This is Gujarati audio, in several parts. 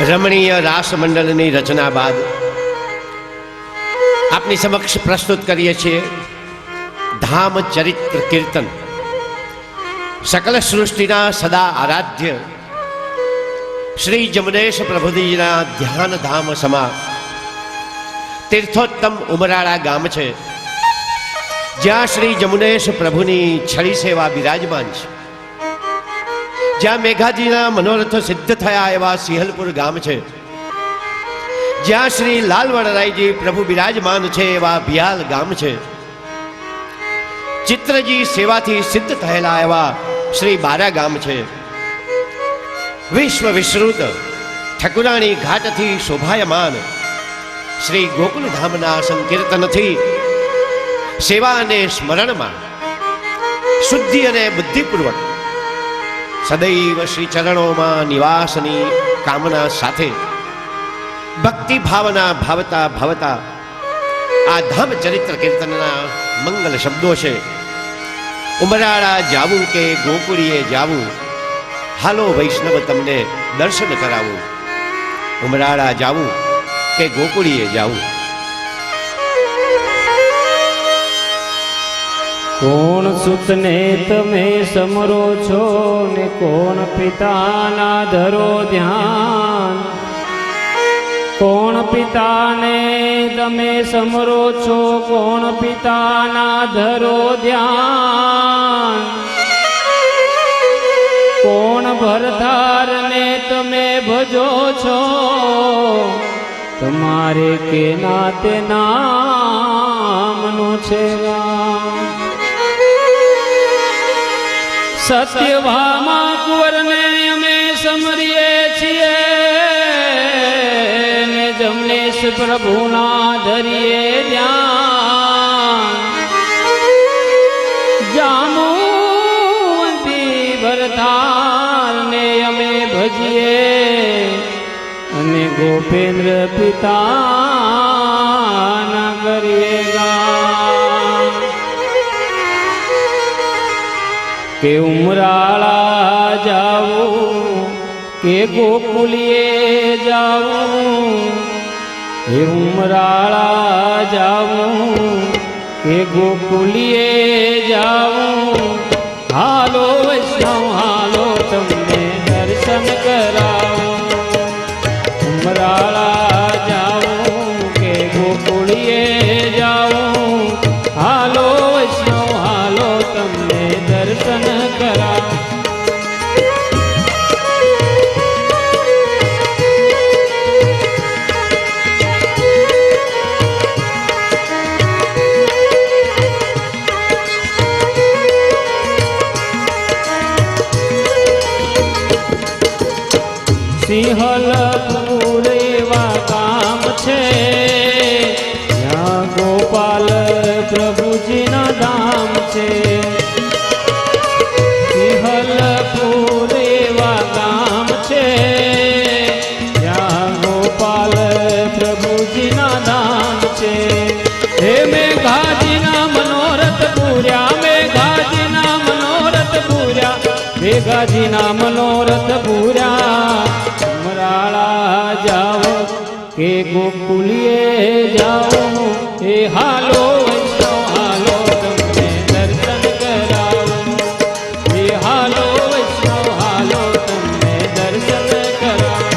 રમણીય રાસમંડળની રચના બાદ આપની સમક્ષ પ્રસ્તુત કરીએ છીએ ધામ ચરિત્ર કીર્તન. સકલ સૃષ્ટિના સદા આરાધ્ય શ્રી જમનેશ પ્રભુજીના ધ્યાન ધામ સમા તીર્થોત્તમ ઉમરાળા ગામ છે, જ્યાં શ્રી જમનેશ પ્રભુની છડી સેવા બિરાજમાન છે. જ્યાં મેઘાજીના મનોરથ સિદ્ધ થયા એવા સિંહલપુર ગામ છે, જ્યાં શ્રી લાલવણરાયજી પ્રભુ બિરાજમાન છે એવા ભિયાલ ગામ છે. ચિત્રજી સેવાથી સિદ્ધ થયેલા એવા શ્રી બારા ગામ છે. વિશ્વ વિશ્રુત ઠકુરાણી ઘાટથી શોભાયમાન શ્રી ગોકુલધામના સંકીર્તનથી સેવા અને સ્મરણમાં શુદ્ધિ અને બુદ્ધિપૂર્વક સદૈવ શ્રી ચરણોમાં નિવાસની કામના સાથે ભક્તિ ભાવના ભાવતા ભાવતા આ ધામ ચરિત્ર કીર્તનના મંગલ શબ્દો છે. ઉમરાળા જાવું કે ગોકુળીએ જાવું, હાલો વૈષ્ણવ તમને દર્શન કરાવું. ઉમરાળા જાવું કે ગોકુળીએ જાવું. કોણ સુતને તમે સમરો છો ને કોણ પિતાના ધરો ધ્યાન. કોણ પિતાને તમે સમરો છો, કોણ પિતાના ધરો ધ્યાન. કોણ ભરધારને તમે ભજો છો, તમારે કે નાતે નામનો છે રામ. સત્યભામા કુંવરને અમે સમરીએ છીએ ને જમનેશ પ્રભુના ધરીએ ધ્યાન. જામુવંતી ભરતારને અમે ભજીએ અને ગોપેન્દ્ર પિતાના કરીએ ગાન. કે ઉમરાળા જાવું કે ગોકુલીએ જાવું. કે ઉમરાળા જાવું કે ગોકુલીએ જાવું. હાલો વૈષ્ણવ હાલો તમને દર્શન કરાવું. ઉમરાળા જાવું કે ગોકુલીએ જાવું. હાલો વૈષ્ણવ હાલો તમને દર્શન કરાવું. સિંહલપુર એવા ગામ છે, જ્યાં ગોપાલ પ્રભુજીના ધામ છે. સિંહલપુર એવા ગામ છે, જ્યાં ગોપાલ પ્રભુજીના ધામ છે. હે મેઘાજીના મનોરથ પૂર્યા, મેઘાજીના મનોરથ પૂર્યા, મેઘાજીના મનોરથ પૂર્યા. ઉમરાળા જાઓ કે ગોકુલીએ જાઓ. એ હાલો વૈષ્ણવ હાલો તમને દર્શન કરાવું. એ હાલો વૈષ્ણવ હાલો તમને દર્શન કરાવું.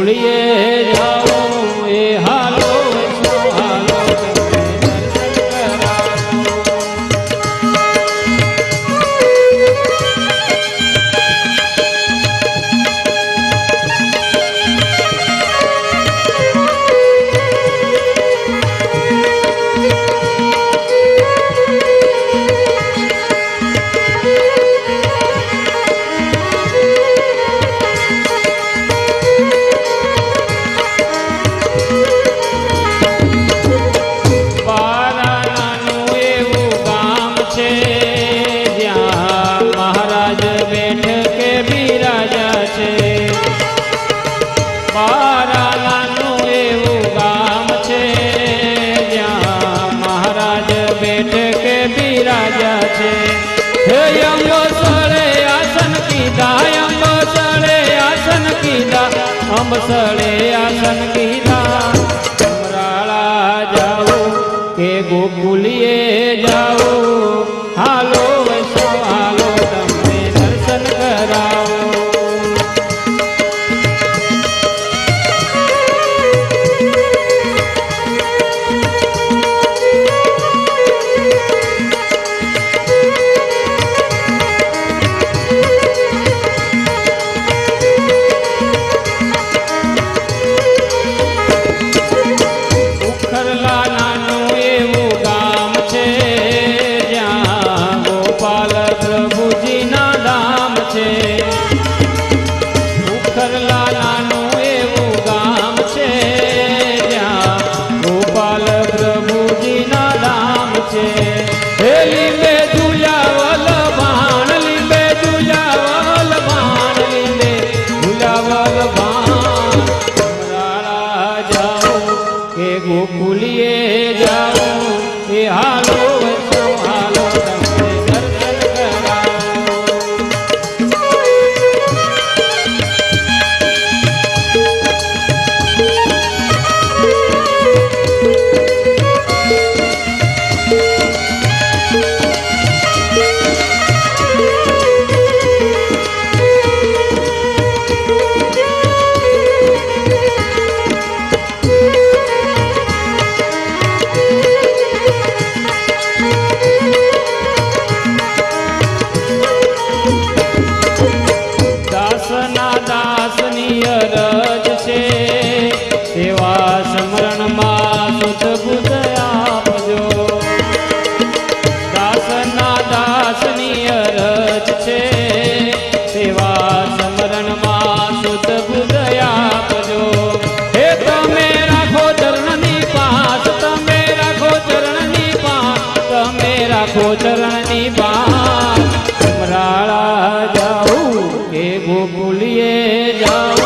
ગોકુળીએ જાઓ એ હાલો વૈષ્ણવ હાલો તમને દર્શન કરાવો. બારાનાનું એવું ગામ છે જ્યાં મહારાજ બેઠકે બિરાજા છે. બારાનાનું એવું ગામ છે જ્યાં મહારાજ બેઠકે બિરાજા છે. હે અંબસળે આસન કીધા અંબસળે આસન કીધા અંબસળે આસન કીધા. સમરાળા જાઓ કે ગોકુળીએ જાઓ હાલો વૈષ્ણવ હાલો તમને દર્શન કરાવો. ઉખરલા નાનું એવું ગામ છે જ્યાં ગોપાલ પ્રભુજીના ધામ છે. ઉખરલા નાનું એવું ગામ છે જ્યાં ગોપાલ પ્રભુજીના ધામ છે. હે લીંબે ઝુલાવલ ભાણ લીંબે ઝુલાવલ ભાણ લીંબે ઝુલાવલ ભાણ. સમરાળા જાઓ કે ગોકુળીએ જાઓ એ હાલો વૈષ્ણવ હાલો તમને દર્શન કરાવો. દાસના દાસની અરજ છે સેવા સ્મરણમાં સુધ બુધ આપજો. દાસના દાસની અરજ છે સેવા સ્મરણમાં સુધ બુધ આપજો. હે તમે રાખો ચરણની પાસ તમે રાખો ચરણની પાસ તમે રાખો ચરણની પાસ. સમરાળા જાઓ કે ગોકુળીએ જાઓ